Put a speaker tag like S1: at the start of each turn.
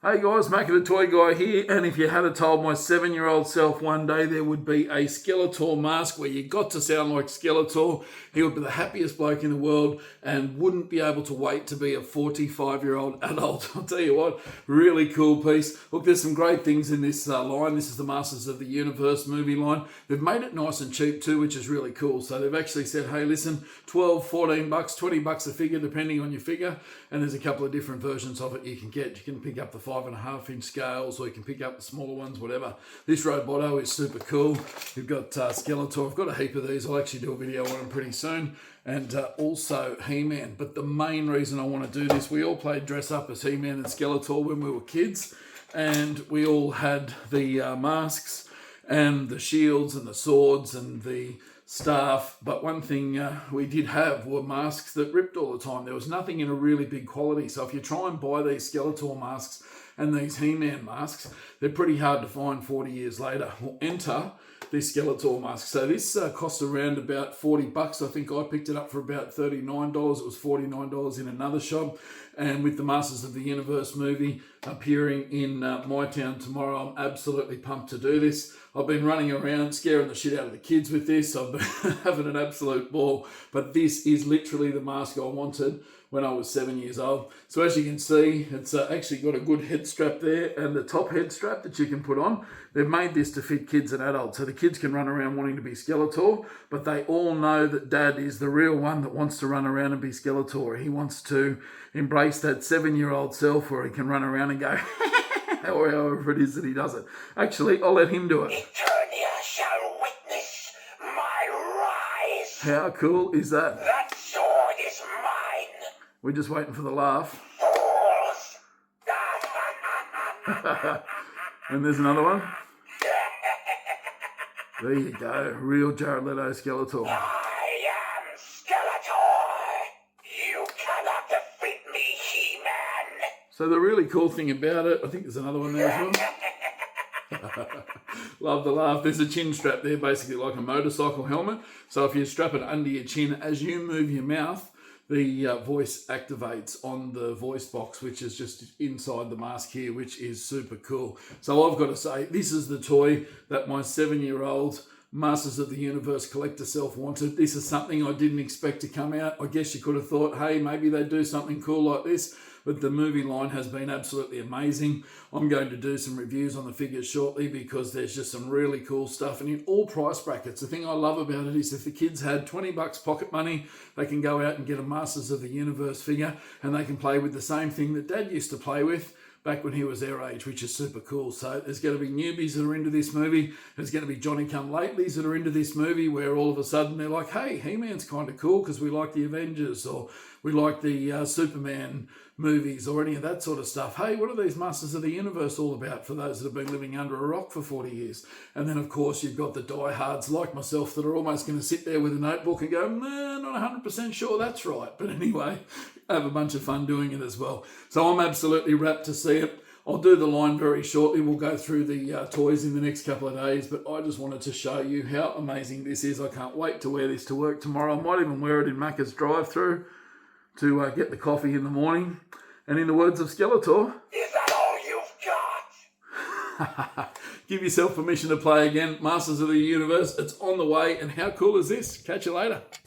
S1: Hey guys, Macca the Toy Guy here, and if you had told my 7-year-old self one day there would be a Skeletor mask where you got to sound like Skeletor, he would be the happiest bloke in the world and wouldn't be able to wait to be a 45-year-old adult. I'll tell you what, really cool piece. Look, there's some great things in this line. This is the Masters of the Universe movie line. They've made it nice and cheap too, which is really cool. So they've actually said, hey, listen, 12, 14 bucks, 20 bucks a figure, depending on your figure, and there's a couple of different versions of it you can get. You can pick up the 5.5-inch scales, or you can pick up the smaller ones, whatever. This Roboto is super cool. You've got Skeletor. I've got a heap of these. I'll actually do a video on them pretty soon. And also He-Man. But the main reason I want to do this, we all played dress up as He-Man and Skeletor when we were kids. And we all had the masks and the shields and the swords and the staff, but one thing we did have were masks that ripped all the time. There was nothing in a really big quality, so if you try and buy these Skeletor masks and these He-Man masks, they're pretty hard to find 40 years later. Well, enter this Skeletor mask. So this costs around about 40 bucks. I think I picked it up for about $39. It was $49 in another shop. And with the Masters of the Universe movie appearing in my town tomorrow, I'm absolutely pumped to do this. I've been running around scaring the shit out of the kids with this. I've been having an absolute ball. But this is literally the mask I wanted when I was 7 years old. So as you can see, it's actually got a good head strap there and the top head strap that you can put on. They've made this to fit kids and adults. So the kids can run around wanting to be Skeletor, but they all know that Dad is the real one that wants to run around and be Skeletor. He wants to embrace that 7-year-old self where he can run around and go, or however it is that he does it. Actually, I'll let him do it.
S2: Eternia shall witness my rise.
S1: How cool is that?
S2: That sword is mine.
S1: We're just waiting for the laugh.
S2: Fools.
S1: And there's another one. There you go. Real Jared Leto Skeletor.
S2: I am Skeletor. You cannot defeat me, He-Man.
S1: So the really cool thing about it, I think there's another one there as well. Love the laugh. There's a chin strap there, basically like a motorcycle helmet. So if you strap it under your chin, as you move your mouth, the voice activates on the voice box, which is just inside the mask here, which is super cool. So I've got to say, this is the toy that my 7-year-old Masters of the Universe collector self wanted. This is something I didn't expect to come out. I guess you could have thought, hey, maybe they'd do something cool like this, but the movie line has been absolutely amazing. I'm going to do some reviews on the figures shortly because there's just some really cool stuff, and in all price brackets. The thing I love about it is if the kids had 20 bucks pocket money, they can go out and get a Masters of the Universe figure and they can play with the same thing that Dad used to play with back when he was their age, which is super cool. So there's going to be newbies that are into this movie. There's going to be Johnny-come-latelys that are into this movie where all of a sudden they're like, hey, He-Man's kind of cool because we like the Avengers, or we like the Superman movies, or any of that sort of stuff. Hey, what are these Masters of the Universe all about for those that have been living under a rock for 40 years? And then, of course, you've got the diehards like myself that are almost going to sit there with a notebook and go, nah, not 100% sure that's right. But anyway, have a bunch of fun doing it as well. So I'm absolutely rapt to see it. I'll do the line very shortly. We'll go through the toys in the next couple of days, but I just wanted to show you how amazing this is. I can't wait to wear this to work tomorrow. I might even wear it in Macca's drive-through to get the coffee in the morning. And in the words of Skeletor,
S2: Is that all you've got?
S1: give yourself permission to play again. Masters of the Universe, it's on the way. And how cool is this? Catch you later.